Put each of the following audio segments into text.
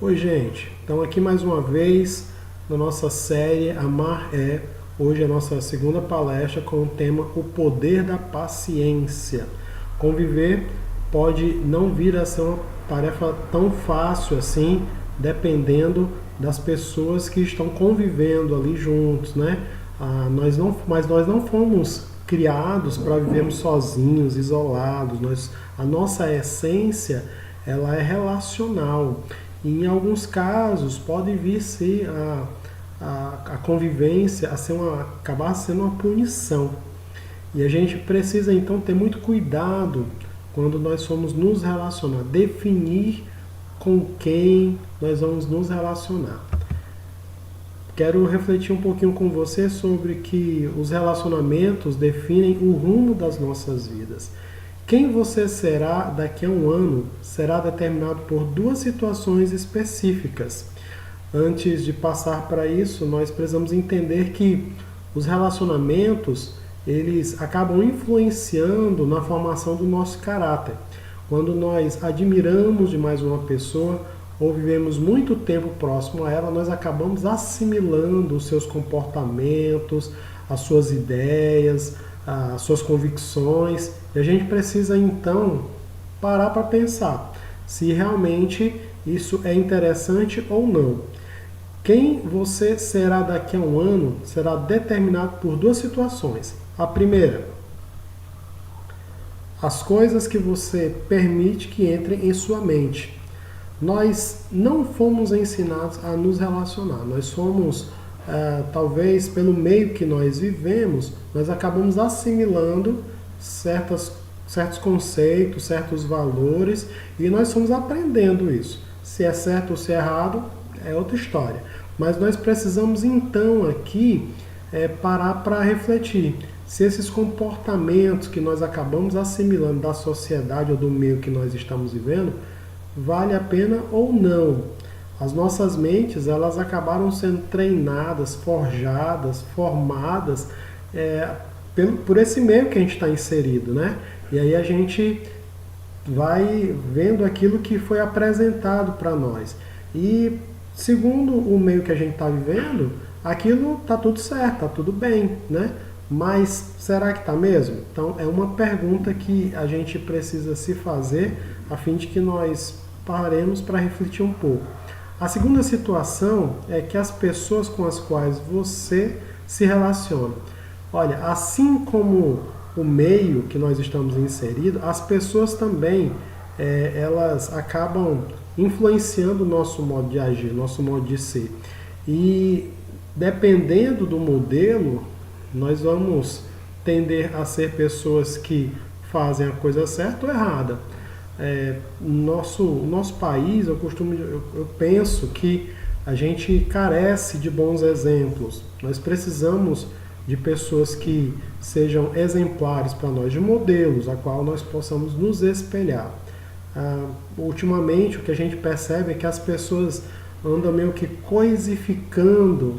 Oi, gente. Então aqui mais uma vez na nossa série Amar é. Hoje é a nossa segunda palestra com o tema O Poder da Paciência. Conviver pode não vir a ser uma tarefa tão fácil assim, dependendo das pessoas que estão convivendo ali juntos, né? Mas nós não fomos criados para vivermos sozinhos, isolados. A nossa essência ela é relacional. E em alguns casos pode vir ser a convivência acabar sendo uma punição. E a gente precisa então ter muito cuidado quando nós formos nos relacionar, definir com quem nós vamos nos relacionar. Quero refletir um pouquinho com você sobre que os relacionamentos definem o rumo das nossas vidas. Quem você será daqui a um ano será determinado por duas situações específicas. Antes de passar para isso, nós precisamos entender que os relacionamentos, eles acabam influenciando na formação do nosso caráter. Quando nós admiramos demais uma pessoa ou vivemos muito tempo próximo a ela, nós acabamos assimilando os seus comportamentos, as suas ideias, as suas convicções, e a gente precisa então parar para pensar se realmente isso é interessante ou não. Quem você será daqui a um ano será determinado por duas situações. A primeira, as coisas que você permite que entrem em sua mente. Nós não fomos ensinados a nos relacionar, nós somos, talvez pelo meio que nós vivemos, nós acabamos assimilando certos conceitos, certos valores, e nós fomos aprendendo isso. Se é certo ou se é errado, é outra história. Mas nós precisamos então aqui parar para refletir se esses comportamentos que nós acabamos assimilando da sociedade ou do meio que nós estamos vivendo, vale a pena ou não. As nossas mentes, elas acabaram sendo treinadas, forjadas, formadas por esse meio que a gente está inserido, né? E aí a gente vai vendo aquilo que foi apresentado para nós. E segundo o meio que a gente está vivendo, aquilo está tudo certo, está tudo bem, né? Mas será que está mesmo? Então é uma pergunta que a gente precisa se fazer a fim de que nós paremos para refletir um pouco. A segunda situação é que as pessoas com as quais você se relaciona. Olha, assim como o meio que nós estamos inseridos, as pessoas também, elas acabam influenciando o nosso modo de agir, nosso modo de ser. E dependendo do modelo, nós vamos tender a ser pessoas que fazem a coisa certa ou errada. Nosso país, eu penso que a gente carece de bons exemplos. Nós precisamos de pessoas que sejam exemplares para nós, de modelos a qual nós possamos nos espelhar. Ultimamente, o que a gente percebe é que as pessoas andam meio que coisificando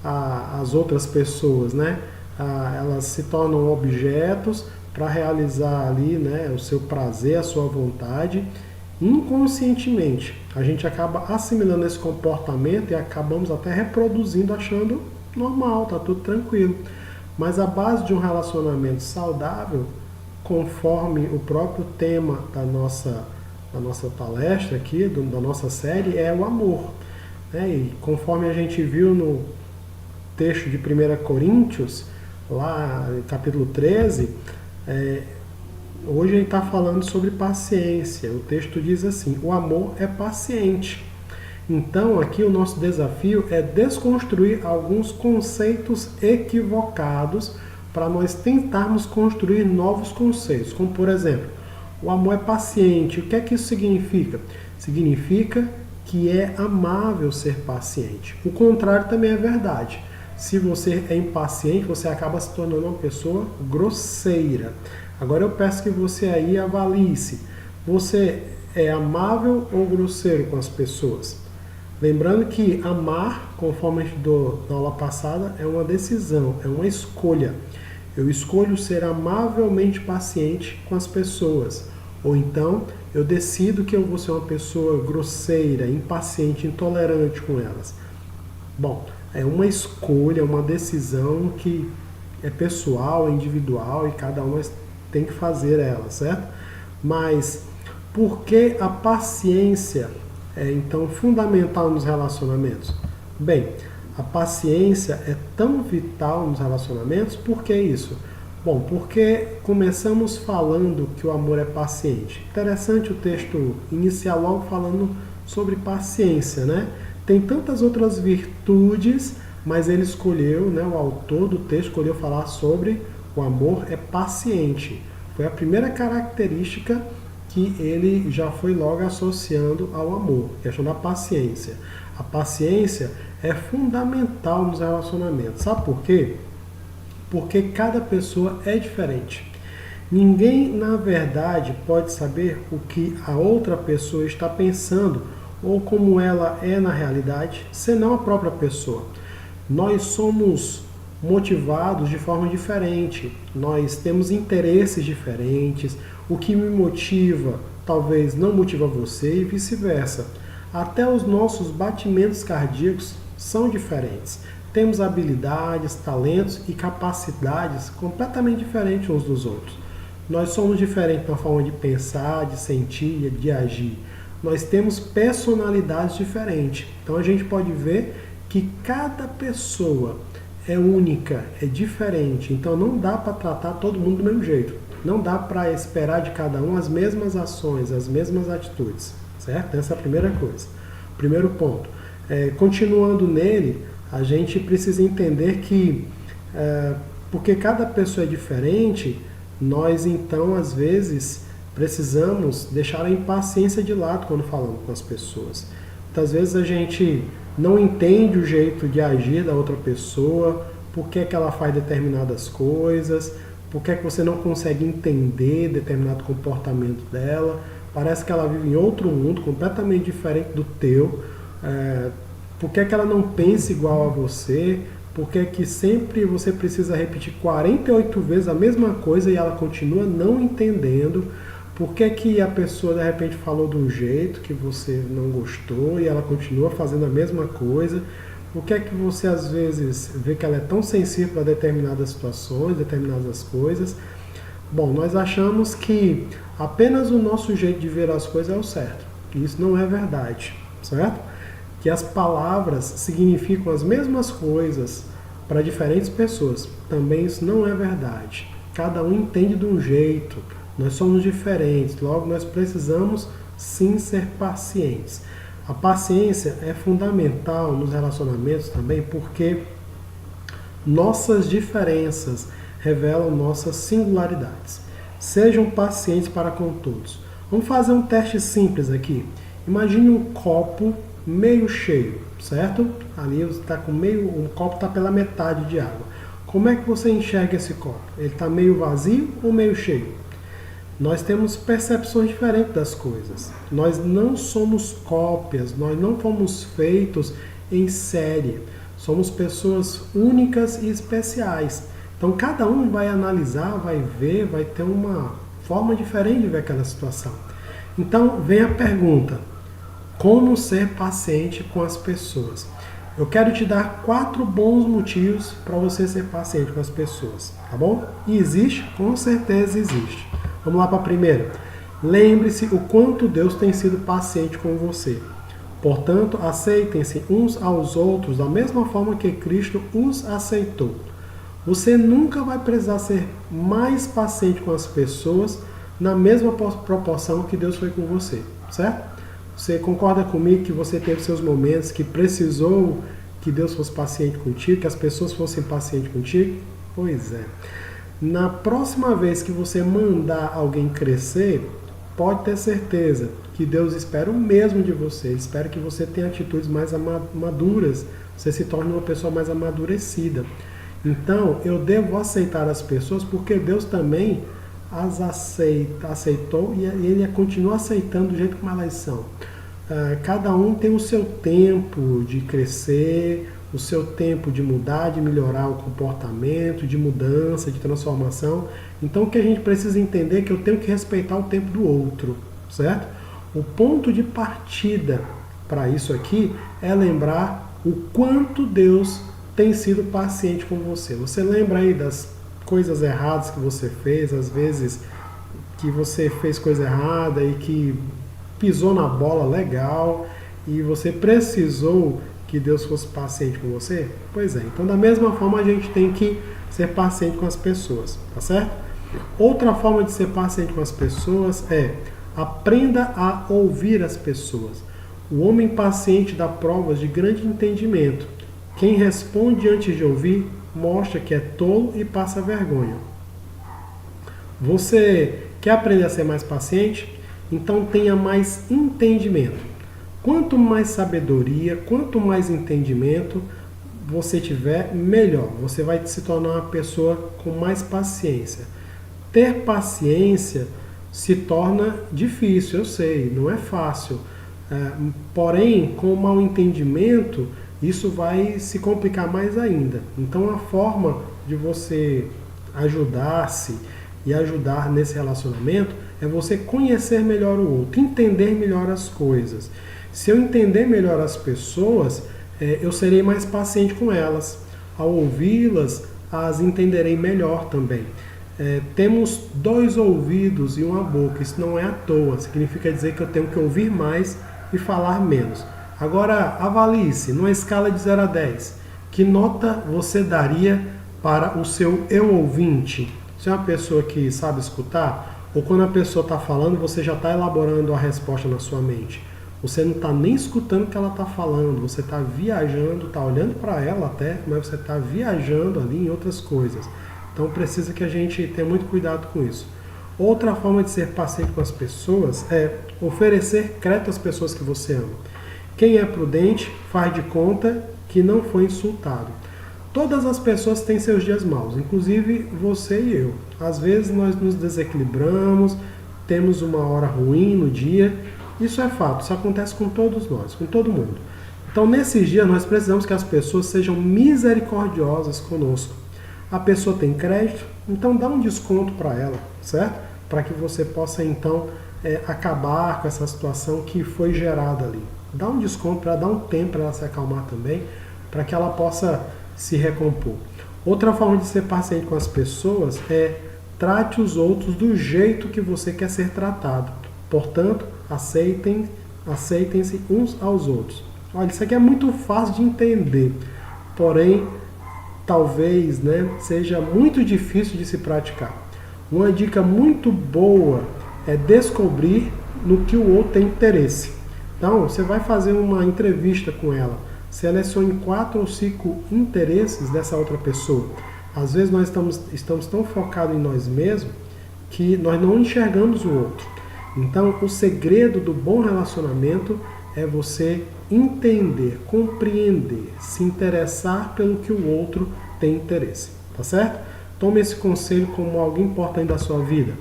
as outras pessoas, né? Elas se tornam objetos para realizar ali, né, o seu prazer, a sua vontade. Inconscientemente, a gente acaba assimilando esse comportamento e acabamos até reproduzindo, achando normal, tá tudo tranquilo. Mas a base de um relacionamento saudável, conforme o próprio tema da nossa palestra aqui, da nossa série, é o amor. E conforme a gente viu no texto de 1 Coríntios, lá capítulo 13, hoje a gente está falando sobre paciência. O texto diz assim: o amor é paciente. Então aqui o nosso desafio é desconstruir alguns conceitos equivocados para nós tentarmos construir novos conceitos, como por exemplo, o amor é paciente. O que é que isso significa? Significa que é amável ser paciente. O contrário também é verdade. Se você é impaciente, você acaba se tornando uma pessoa grosseira. Agora eu peço que você aí avalie-se. Você é amável ou grosseiro com as pessoas? Lembrando que amar, conforme a gente estudou na aula passada, é uma decisão, é uma escolha. Eu escolho ser amavelmente paciente com as pessoas. Ou então, eu decido que eu vou ser uma pessoa grosseira, impaciente, intolerante com elas. Bom, é uma escolha, uma decisão que é pessoal, é individual e cada um tem que fazer ela, certo? Mas por que a paciência é então fundamental nos relacionamentos? Bem, a paciência é tão vital nos relacionamentos, por que isso? Bom, porque começamos falando que o amor é paciente. Interessante o texto inicial logo falando sobre paciência, né? Tem tantas outras virtudes, mas ele escolheu, né, o autor do texto escolheu falar sobre o amor é paciente. Foi a primeira característica que ele já foi logo associando ao amor, a questão da paciência. A paciência é fundamental nos relacionamentos. Sabe por quê? Porque cada pessoa é diferente. Ninguém, na verdade, pode saber o que a outra pessoa está pensando ou como ela é na realidade, senão a própria pessoa. Nós somos motivados de forma diferente, nós temos interesses diferentes, o que me motiva talvez não motiva você e vice-versa. Até os nossos batimentos cardíacos são diferentes. Temos habilidades, talentos e capacidades completamente diferentes uns dos outros. Nós somos diferentes na forma de pensar, de sentir, de agir. Nós temos personalidades diferentes. Então a gente pode ver que cada pessoa é única, é diferente. Então não dá para tratar todo mundo do mesmo jeito. Não dá para esperar de cada um as mesmas ações, as mesmas atitudes. Certo? Essa é a primeira coisa. Primeiro ponto. Continuando nele, a gente precisa entender que, porque cada pessoa é diferente, nós então, às vezes, precisamos deixar a impaciência de lado quando falamos com as pessoas. Muitas vezes a gente não entende o jeito de agir da outra pessoa, por que ela faz determinadas coisas, por que você não consegue entender determinado comportamento dela. Parece que ela vive em outro mundo, completamente diferente do teu. Por que ela não pensa igual a você? Por que sempre você precisa repetir 48 vezes a mesma coisa e ela continua não entendendo? Por que a pessoa de repente falou de um jeito que você não gostou e ela continua fazendo a mesma coisa? Por que você às vezes vê que ela é tão sensível a determinadas situações, determinadas coisas? Bom, nós achamos que apenas o nosso jeito de ver as coisas é o certo. E isso não é verdade, certo? Que as palavras significam as mesmas coisas para diferentes pessoas. Também isso não é verdade. Cada um entende de um jeito. Nós somos diferentes. Logo, nós precisamos sim ser pacientes. A paciência é fundamental nos relacionamentos também porque nossas diferenças revelam nossas singularidades. Sejam pacientes para com todos. Vamos fazer um teste simples aqui. Imagine um copo meio cheio, certo? Ali está com o copo está pela metade de água. Como é que você enxerga esse copo? Ele está meio vazio ou meio cheio? Nós temos percepções diferentes das coisas. Nós não somos cópias, nós não fomos feitos em série. Somos pessoas únicas e especiais. Então cada um vai analisar, vai ver, vai ter uma forma diferente de ver aquela situação. Então vem a pergunta: como ser paciente com as pessoas? Eu quero te dar 4 bons motivos para você ser paciente com as pessoas, tá bom? E existe? Com certeza existe. Vamos lá para a primeira. Lembre-se o quanto Deus tem sido paciente com você. Portanto, aceitem-se uns aos outros da mesma forma que Cristo os aceitou. Você nunca vai precisar ser mais paciente com as pessoas na mesma proporção que Deus foi com você, certo? Você concorda comigo que você teve seus momentos que precisou que Deus fosse paciente contigo, que as pessoas fossem pacientes contigo? Pois é. Na próxima vez que você mandar alguém crescer, pode ter certeza que Deus espera o mesmo de você. Espera que você tenha atitudes mais maduras, você se torne uma pessoa mais amadurecida. Então, eu devo aceitar as pessoas porque Deus também as aceitou e Ele continua aceitando do jeito como elas são. Cada um tem o seu tempo de crescer, o seu tempo de mudar, de melhorar o comportamento, de mudança, de transformação. Então o que a gente precisa entender é que eu tenho que respeitar o tempo do outro, certo? O ponto de partida para isso aqui é lembrar o quanto Deus tem sido paciente com você. Você lembra aí das coisas erradas que você fez, às vezes que você fez coisa errada e que pisou na bola legal e você precisou que Deus fosse paciente com você? Pois é, então da mesma forma a gente tem que ser paciente com as pessoas, tá certo? Outra forma de ser paciente com as pessoas é aprenda a ouvir as pessoas. O homem paciente dá provas de grande entendimento. Quem responde antes de ouvir mostra que é tolo e passa vergonha. Você quer aprender a ser mais paciente? Então tenha mais entendimento. Quanto mais sabedoria, quanto mais entendimento você tiver, melhor. Você vai se tornar uma pessoa com mais paciência. Ter paciência se torna difícil, eu sei, não é fácil. Porém, com o mau entendimento, isso vai se complicar mais ainda. Então, a forma de você ajudar-se e ajudar nesse relacionamento é você conhecer melhor o outro, entender melhor as coisas. Se eu entender melhor as pessoas, eu serei mais paciente com elas. Ao ouvi-las, as entenderei melhor também. Temos 2 ouvidos e uma boca, isso não é à toa, significa dizer que eu tenho que ouvir mais e falar menos. Agora, avalie-se, numa escala de 0 a 10, que nota você daria para o seu eu ouvinte? Você é uma pessoa que sabe escutar? Ou quando a pessoa está falando, você já está elaborando a resposta na sua mente? Você não está nem escutando o que ela está falando, você está viajando, está olhando para ela até, mas você está viajando ali em outras coisas. Então precisa que a gente tenha muito cuidado com isso. Outra forma de ser paciente com as pessoas é oferecer crédito às pessoas que você ama. Quem é prudente faz de conta que não foi insultado. Todas as pessoas têm seus dias maus, inclusive você e eu. Às vezes nós nos desequilibramos, temos uma hora ruim no dia. Isso é fato, isso acontece com todos nós, com todo mundo. Então, nesses dias, nós precisamos que as pessoas sejam misericordiosas conosco. A pessoa tem crédito, então dá um desconto para ela, certo? Para que você possa, então, acabar com essa situação que foi gerada ali. Dá um desconto para dar um tempo para ela se acalmar também, para que ela possa se recompor. Outra forma de ser paciente com as pessoas é trate os outros do jeito que você quer ser tratado. Portanto, aceitem-se uns aos outros. Olha, isso aqui é muito fácil de entender, porém, talvez, seja muito difícil de se praticar. Uma dica muito boa é descobrir no que o outro tem interesse. Então, você vai fazer uma entrevista com ela, selecione 4 ou 5 interesses dessa outra pessoa. Às vezes nós estamos tão focados em nós mesmos que nós não enxergamos o outro. Então, o segredo do bom relacionamento é você entender, compreender, se interessar pelo que o outro tem interesse, tá certo? Tome esse conselho como algo importante da sua vida.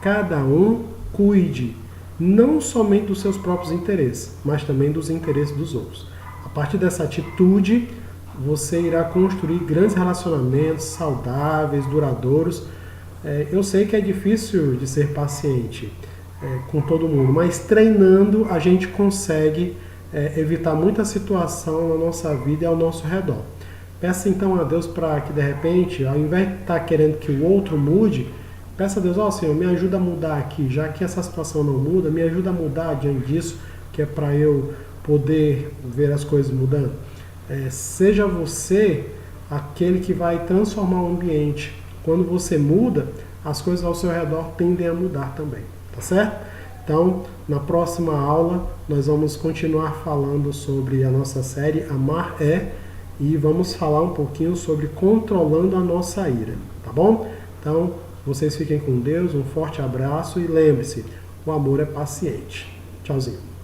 Cada um cuide não somente dos seus próprios interesses, mas também dos interesses dos outros. A partir dessa atitude, você irá construir grandes relacionamentos saudáveis, duradouros. Eu sei que é difícil de ser paciente com todo mundo, mas treinando a gente consegue evitar muita situação na nossa vida e ao nosso redor. Peça então a Deus para que de repente, ao invés de estar querendo que o outro mude, peça a Deus, Senhor, me ajuda a mudar aqui, já que essa situação não muda, me ajuda a mudar diante disso, que é para eu poder ver as coisas mudando. Seja você aquele que vai transformar o ambiente. Quando você muda, as coisas ao seu redor tendem a mudar também. Tá certo? Então, na próxima aula, nós vamos continuar falando sobre a nossa série Amar é, e vamos falar um pouquinho sobre controlando a nossa ira, tá bom? Então, vocês fiquem com Deus, um forte abraço e lembre-se, o amor é paciente. Tchauzinho.